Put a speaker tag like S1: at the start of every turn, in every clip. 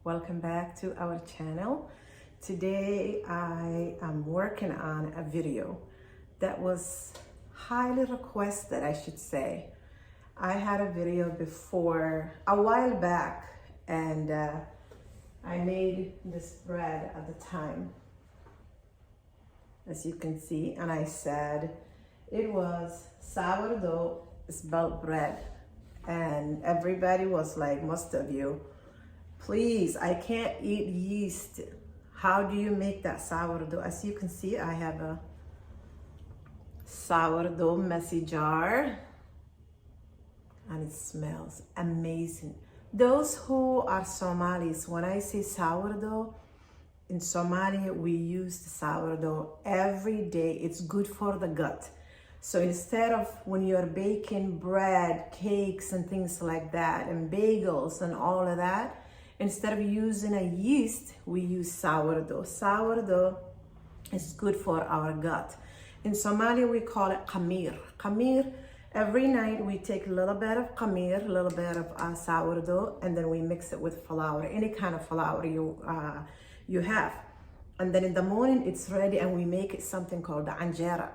S1: Welcome back to our channel. Today I am working on a video that was highly requested, I should say. I had a video before a while back, and I made this bread at the time, as you can see, and I said it was sourdough spelt bread. And everybody was like, most of you, please, I can't eat yeast. How do you make that sourdough? As you can see, I have a sourdough messy jar, and it smells amazing. Those who are Somalis, when I say sourdough, in Somalia, we use the sourdough every day. It's good for the gut. So instead of when you're baking bread, cakes and things like that, and bagels and all of that, instead of using a yeast, we use sourdough. Sourdough is good for our gut. In Somalia, we call it khamir. Khamir, every night we take a little bit of khamir, a little bit of sourdough, and then we mix it with flour, any kind of flour you have. And then in the morning, it's ready, and we make it something called the anjera.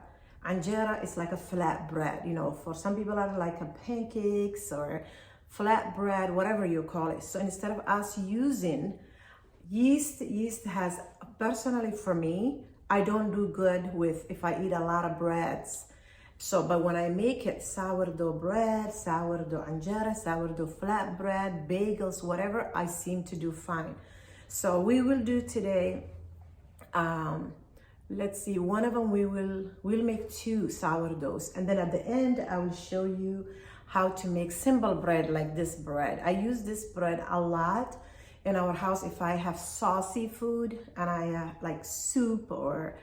S1: Anjera is like a flat bread, you know, for some people are like a pancakes or flat bread, whatever you call it. So instead of us using yeast has, personally for me, I don't do good with if I eat a lot of breads. So, but when I make it sourdough bread, sourdough anjera, sourdough flat bread, bagels, whatever, I seem to do fine. So we will do today, let's see, one of them we'll make 2 sourdoughs, and then at the end I will show you how to make simple bread like this bread. I use this bread a lot in our house if I have saucy food and I like soup or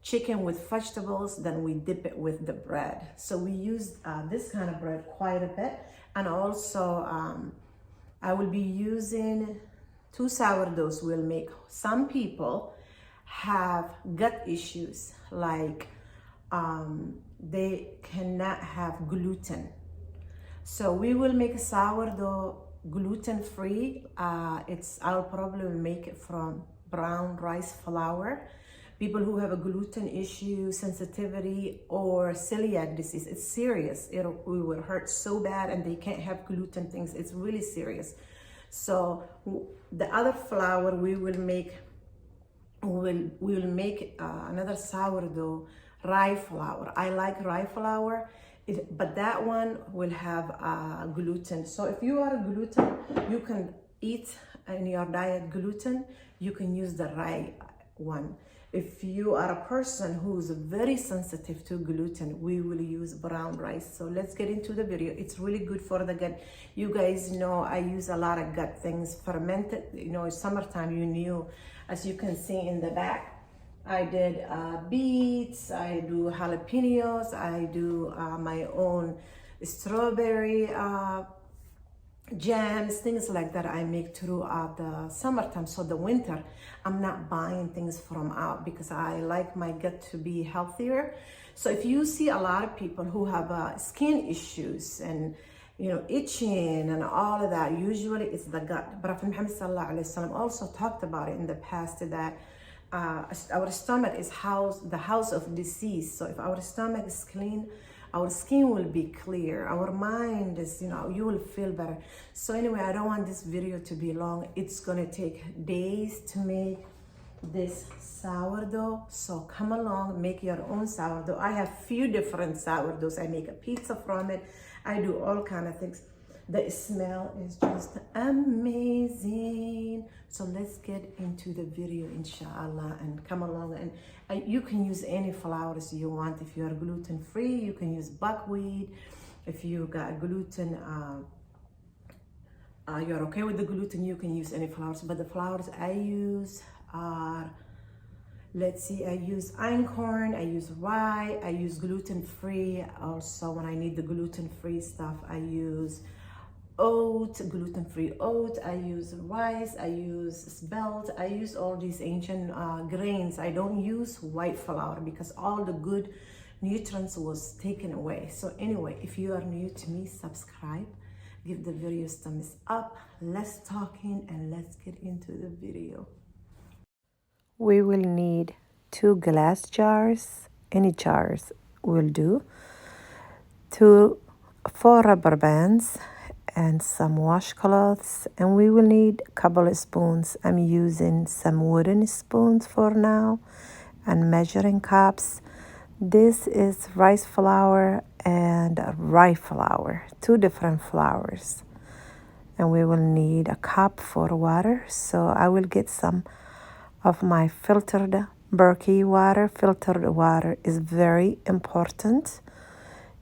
S1: chicken with vegetables, then we dip it with the bread. So we use this kind of bread quite a bit. And also I will be using 2 sourdoughs we'll make. Some people have gut issues, like they cannot have gluten. So we will make a sourdough gluten-free. I'll probably make it from brown rice flour. People who have a gluten issue, sensitivity, or celiac disease, it's serious. It will hurt so bad, and they can't have gluten things. It's really serious. So the other flour we will make, we'll make another sourdough rye flour. I like rye flour, but that one will have gluten. So if you are a gluten, you can eat in your diet gluten, you can use the rye one. If you are a person who's very sensitive to gluten, we will use brown rice. So let's get into the video. It's really good for the gut. You guys know I use a lot of gut things, fermented, you know, it's summertime, you knew. As you can see in the back, I did beets, I do jalapenos, I do my own strawberry jams, things like that I make throughout the summertime. So the winter, I'm not buying things from out because I like my gut to be healthier. So if you see a lot of people who have skin issues and, you know, itching and all of that, usually it's the gut. Prophet Muhammad sallallahu alaihi wasallam also talked about it in the past, that our stomach is the house of disease. So if our stomach is clean, our skin will be clear. Our mind is, you know, you will feel better. So anyway, I don't want this video to be long. It's gonna take days to make this sourdough. So come along, make your own sourdough. I have few different sourdoughs. I make a pizza from it. I do all kind of things. The smell is just amazing. So let's get into the video, inshallah, and come along. And you can use any flours you want. If you are gluten-free, you can use buckwheat. If you got gluten, you're okay with the gluten, you can use any flours. But the flours I use are, let's see, I use einkorn, I use rye, I use gluten-free. Also, when I need the gluten-free stuff, I use oat, gluten-free oat, I use rice, I use spelt, I use all these ancient grains. I don't use white flour because all the good nutrients was taken away. So anyway, if you are new to me, subscribe, Give the video a thumbs up. Less talking and let's get into the video. We will need 2 glass jars, any jars will do, 4 rubber bands, and some washcloths, and we will need a couple of spoons. I'm using some wooden spoons for now and measuring cups. This is rice flour and rye flour, 2 different flours. And we will need a cup for water. So I will get some of my filtered Berkey water. Filtered water is very important.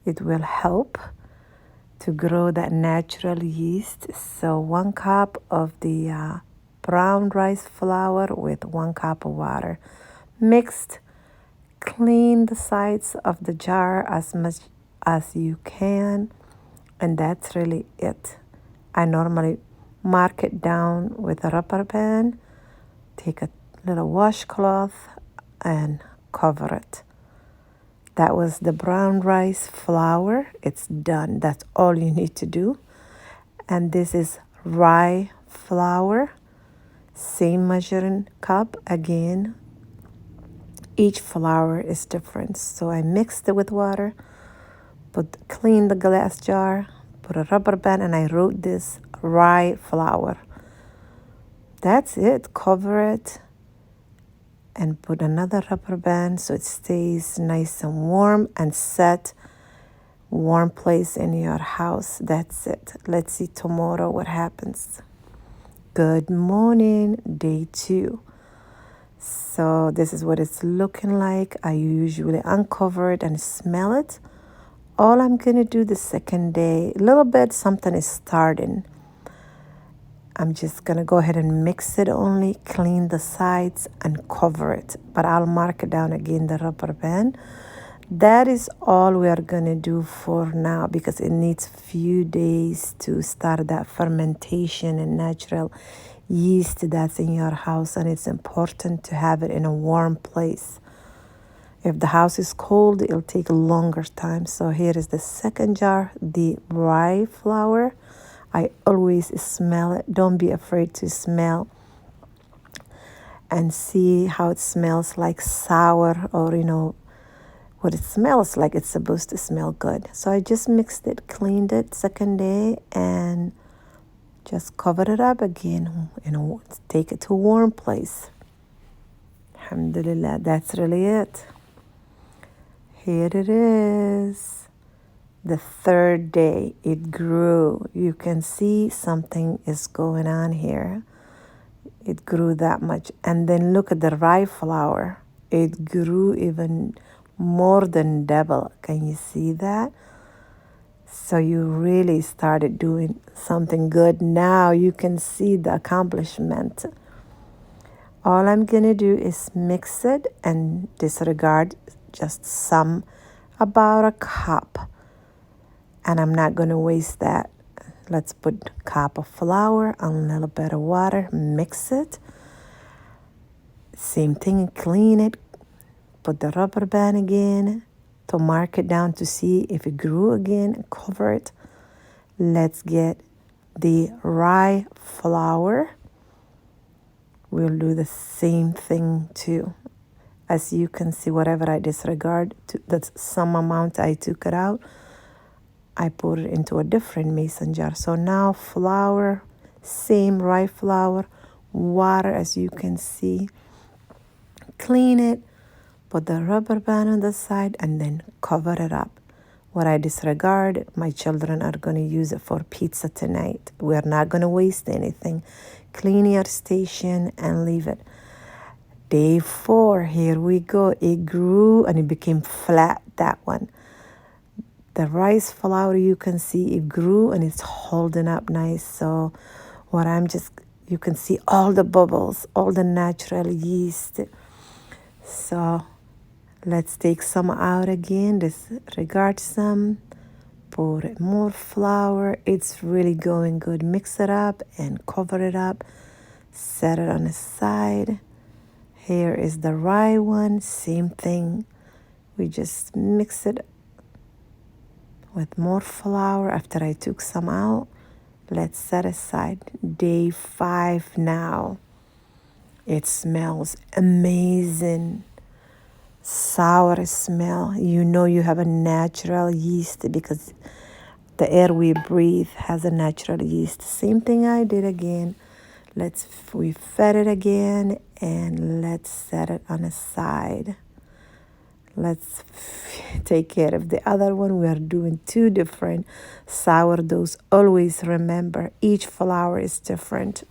S1: It will help to grow that natural yeast. So 1 cup of the brown rice flour with 1 cup of water. Mixed. Clean the sides of the jar as much as you can. And that's really it. I normally mark it down with a rubber band. Take a little washcloth and cover it. That was the brown rice flour. It's done. That's all you need to do. And this is rye flour. Same measuring cup again. Each flour is different. So I mixed it with water. Clean the glass jar. Put a rubber band and I wrote this rye flour. That's it. Cover it. And put another rubber band so it stays nice and warm and set. Warm place in your house. That's it. Let's see tomorrow what happens. Good morning, day 2. So this is what it's looking like. I usually uncover it and smell it. All I'm going to do the second day, a little bit, something is starting. I'm just going to go ahead and mix it only, clean the sides and cover it. But I'll mark it down again, the rubber band. That is all we are going to do for now because it needs few days to start that fermentation and natural yeast that's in your house. And it's important to have it in a warm place. If the house is cold, it'll take a longer time. So here is the second jar, the rye flour. I always smell it. Don't be afraid to smell and see how it smells like sour or, what it smells like. It's supposed to smell good. So I just mixed it, cleaned it second day, and just covered it up again. Take it to a warm place. Alhamdulillah, that's really it. Here it is. The third day, it grew. You can see something is going on here. It grew that much. And then look at the rye flour. It grew even more than double. Can you see that? So you really started doing something good. Now you can see the accomplishment. All I'm going to do is mix it and disregard just some, about a cup. And I'm not going to waste that. Let's put a cup of flour and a little bit of water. Mix it. Same thing, clean it. Put the rubber band again to mark it down to see if it grew again. Cover it. Let's get the rye flour. We'll do the same thing too. As you can see, whatever I disregard, that's some amount I took it out. I put it into a different mason jar. So now flour, same rye flour, water as you can see. Clean it, put the rubber band on the side, and then cover it up. What I disregard, my children are going to use it for pizza tonight. We're not going to waste anything. Clean your station and leave it. Day 4, here we go. It grew and it became flat, that one. The rice flour, you can see it grew and it's holding up nice. So you can see all the bubbles, all the natural yeast. So let's take some out again, disregard some, pour more flour. It's really going good. Mix it up and cover it up. Set it on the side. Here is the rye one, same thing. We just mix it with more flour after I took some out. Let's set aside. Day 5 now. It smells amazing. Sour smell. You know you have a natural yeast because the air we breathe has a natural yeast. Same thing I did again. We fed it again and let's set it on a side. Let's take care of the other one. We are doing 2 different sourdoughs. Always remember, each flour is different.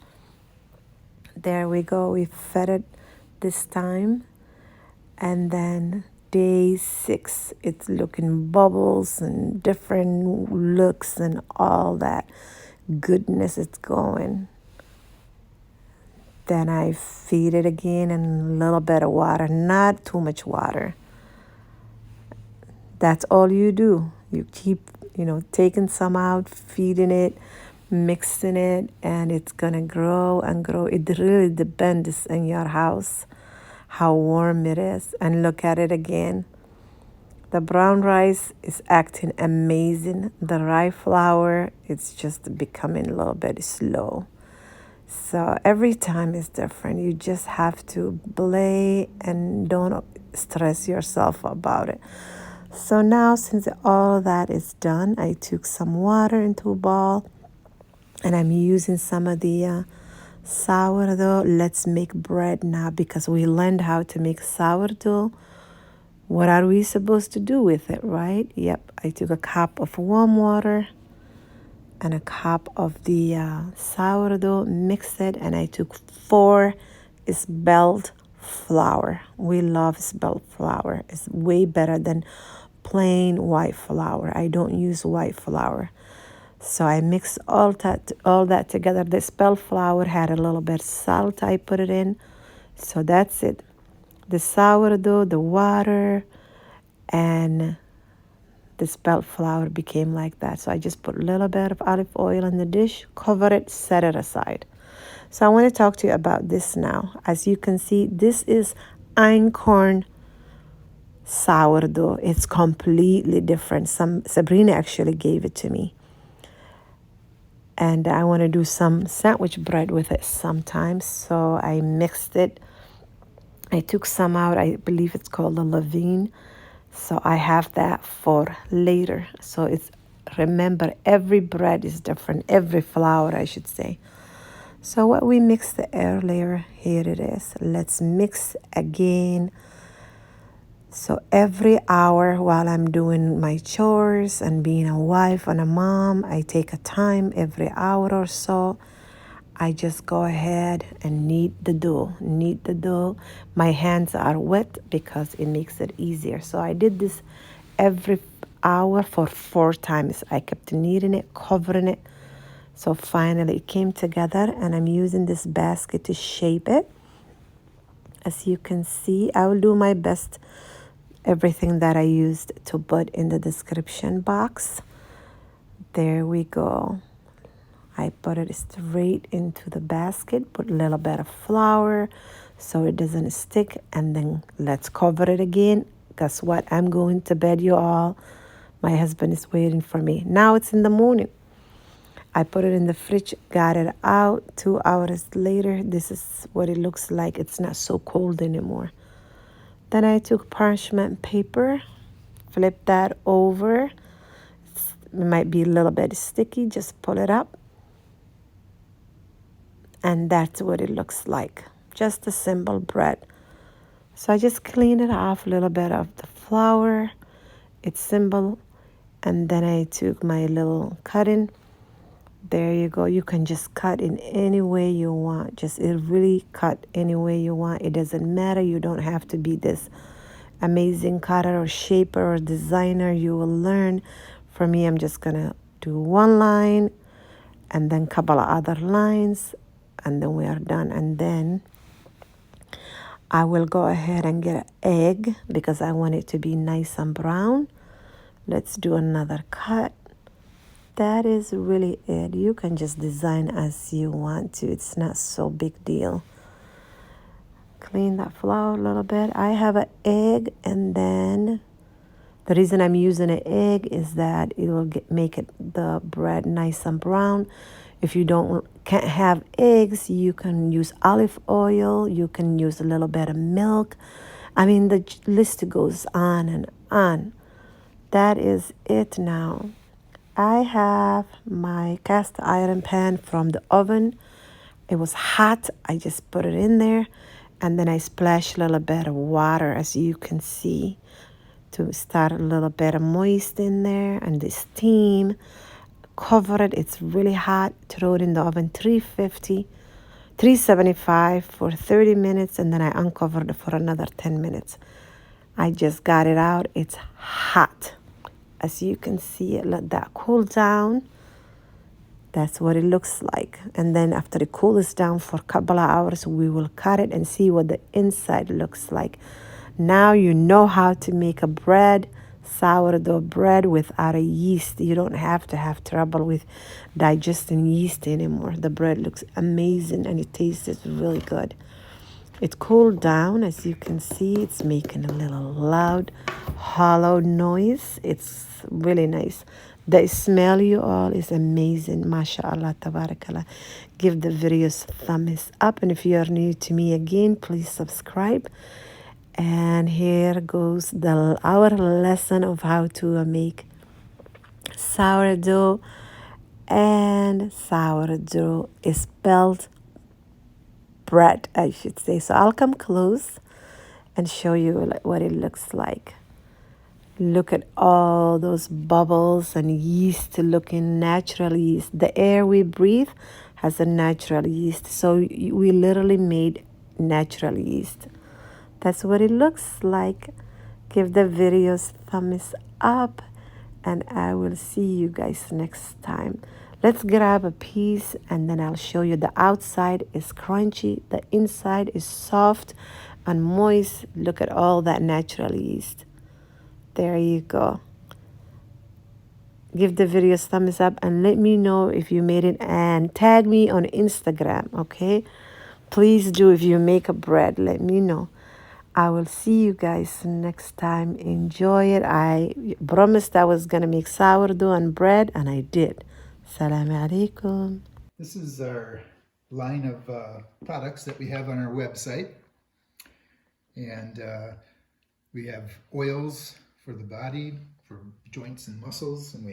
S1: There we go. We fed it this time. And then day 6, it's looking bubbles and different looks and all that goodness it's going. Then I feed it again and a little bit of water, not too much water. That's all you do. You keep, taking some out, feeding it, mixing it, and it's going to grow and grow. It really depends on your house, how warm it is. And look at it again. The brown rice is acting amazing. The rye flour, it's just becoming a little bit slow. So every time is different. You just have to play and don't stress yourself about it. So now, since all that is done, I took some water into a bowl and I'm using some of the sourdough. Let's make bread now because we learned how to make sourdough. What are we supposed to do with it, right? Yep, I took a cup of warm water and a cup of the sourdough, mixed it, and I took 4 Spelt flour. We love Spelt flour. It's way better than plain white flour. I don't use white flour. So I mixed all that together. The Spelt flour had a little bit of salt. I put it in. So that's it. The sourdough, the water, and the Spelt flour became like that. So I just put a little bit of olive oil in the dish, cover it, set it aside. So I want to talk to you about this now. As you can see, this is einkorn sourdough. It's completely different. Sabrina actually gave it to me. And I want to do some sandwich bread with it sometimes. So I mixed it. I took some out. I believe it's called the levain. So I have that for later. So remember, every bread is different. Every flour, I should say. So what we mixed earlier, here it is. Let's mix again. So every hour while I'm doing my chores and being a wife and a mom, I take a time every hour or so. I just go ahead and knead the dough. My hands are wet because it makes it easier. So I did this every hour for 4 times. I kept kneading it, covering it. So finally it came together and I'm using this basket to shape it. As you can see, I will do my best. Everything that I used to put in the description box. There we go. I put it straight into the basket, put a little bit of flour so it doesn't stick, and then let's cover it again. Guess what? I'm going to bed, you all. My husband is waiting for me. Now it's in the morning. I put it in the fridge, got it out. 2 hours later, this is what it looks like. It's not so cold anymore. Then I took parchment paper, flipped that over. It might be a little bit sticky, just pull it up. And that's what it looks like, just a simple bread. So I just clean it off a little bit of the flour. It's simple. And then I took my little cutting. There you go. You can just cut in any way you want. It really cut any way you want. It doesn't matter. You don't have to be this amazing cutter or shaper or designer. You will learn. For me, I'm just going to do 1 line and then a couple of other lines. And then we are done. And then I will go ahead and get an egg because I want it to be nice and brown. Let's do another cut. That is really it. You can just design as you want to. It's not so big deal. Clean that flour a little bit. I have an egg, and then the reason I'm using an egg is that it will make the bread nice and brown. If you can't have eggs, you can use olive oil. You can use a little bit of milk. I mean, the list goes on and on. That is it now. I have my cast iron pan from the oven. It was hot. I just put it in there, and then I splash a little bit of water, as you can see, to start a little bit of moist in there, and the steam. Cover it. It's really hot. Throw it in the oven, 375 for 30 minutes, and then I uncovered it for another 10 minutes. I just got it out. It's hot. As you can see, it let that cool down. That's what it looks like. And then after it cools down for a couple of hours, we will cut it and see what the inside looks like. Now you know how to make a bread, sourdough bread without a yeast. You don't have to have trouble with digesting yeast anymore. The bread looks amazing and it tastes really good. It cooled down. As you can see, it's making a little loud, hollow noise. It's really nice. The smell, you all, is amazing. MashaAllah, tabarakallah. Give the videos thumbs up. And if you are new to me again, please subscribe. And here goes our lesson of how to make sourdough and sourdough spelt bread, I should say. So I'll come close and show you what it looks like. Look at all those bubbles and yeast looking natural yeast. The air we breathe has a natural yeast. So we literally made natural yeast. That's what it looks like. Give the videos thumbs up, and I will see you guys next time. Let's grab a piece and then I'll show you. The outside is crunchy, the inside is soft and moist. Look at all that natural yeast. There you go. Give the videos thumbs up and let me know if you made it, and tag me on Instagram, okay? Please do. If you make a bread, let me know. I will see you guys next time. Enjoy it. I promised I was going to make sourdough and bread, and I did. Salam alaikum.
S2: This is our line of products that we have on our website. And we have oils for the body, for joints and muscles. And we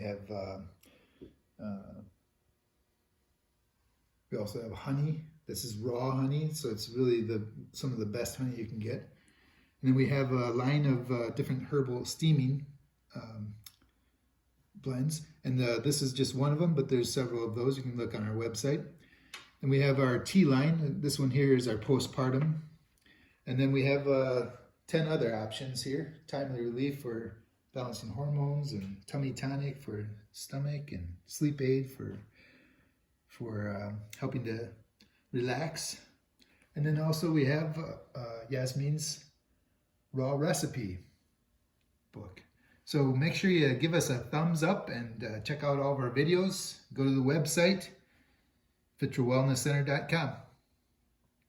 S2: also have honey. This is raw honey, so it's really some of the best honey you can get. And then we have a line of different herbal steaming blends. And this is just one of them, but there's several of those. You can look on our website. And we have our tea line. This one here is our postpartum. And then we have 10 other options here. Timely relief for balancing hormones, and tummy tonic for stomach, and sleep aid for helping to relax. And then also we have Yasmin's raw recipe book. So make sure you give us a thumbs up and check out all of our videos. Go to the website, fitrawellnesscenter.com.